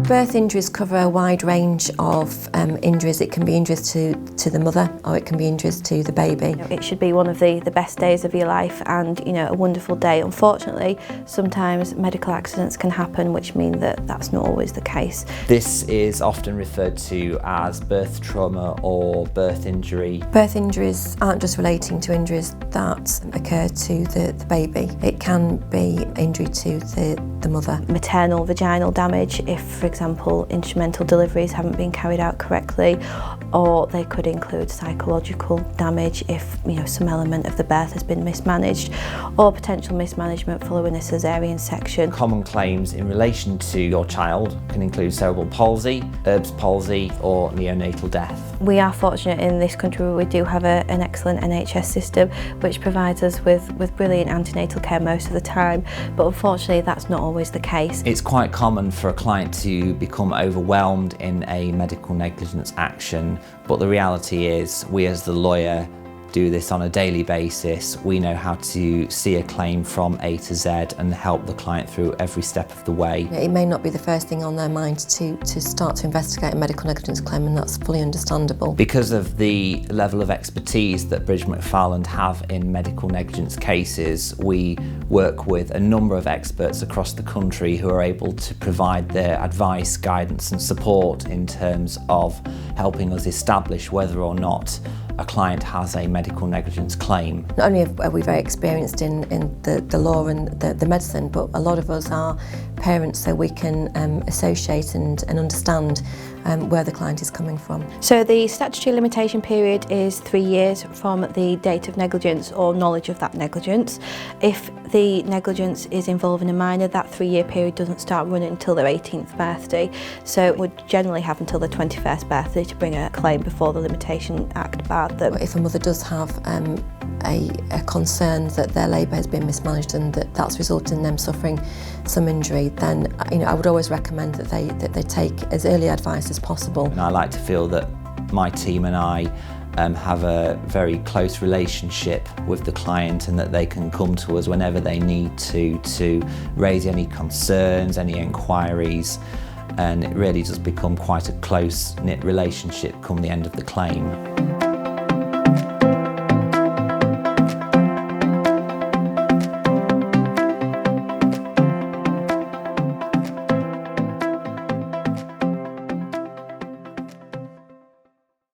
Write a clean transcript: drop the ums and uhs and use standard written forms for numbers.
Birth injuries cover a wide range of injuries. It can be injuries to the mother, or it can be injuries to the baby. It should be one of the best days of your life, and a wonderful day. Unfortunately, sometimes medical accidents can happen, which mean that that's not always the case. This is often referred to as birth trauma or birth injury. Birth injuries aren't just relating to injuries that occur to the baby. It can be injury to the mother. Maternal vaginal damage, if for example instrumental deliveries haven't been carried out correctly, or they could include psychological damage if some element of the birth has been mismanaged, or potential mismanagement following a caesarean section. Common claims in relation to your child can include cerebral palsy, Erb's palsy, or neonatal death. We are fortunate in this country where we do have an excellent NHS system which provides us with brilliant antenatal care most of the time, but unfortunately that's not always the case. It's quite common for a client to become overwhelmed in a medical negligence action, but the reality is we as the lawyer do this on a daily basis. We know how to see a claim from A to Z and help the client through every step of the way. It may not be the first thing on their mind to start to investigate a medical negligence claim, and that's fully understandable. Because of the level of expertise that Bridge McFarland have in medical negligence cases, we work with a number of experts across the country who are able to provide their advice, guidance and support in terms of helping us establish whether or not a client has a medical negligence claim. Not only are we very experienced in the law and the medicine, but a lot of us are parents, so we can associate and understand where the client is coming from. So the statutory limitation period is 3 years from the date of negligence or knowledge of that negligence. If the negligence is involving a minor, that 3-year period doesn't start running until their 18th birthday, so it would generally have until their 21st birthday to bring a claim before the Limitation Act barred them. If a mother does have a concern that their labour has been mismanaged and that's resulted in them suffering some injury, then I would always recommend that they take as early advice as possible. And I like to feel that my team and I have a very close relationship with the client, and that they can come to us whenever they need to raise any concerns, any inquiries, and it really does become quite a close-knit relationship come the end of the claim.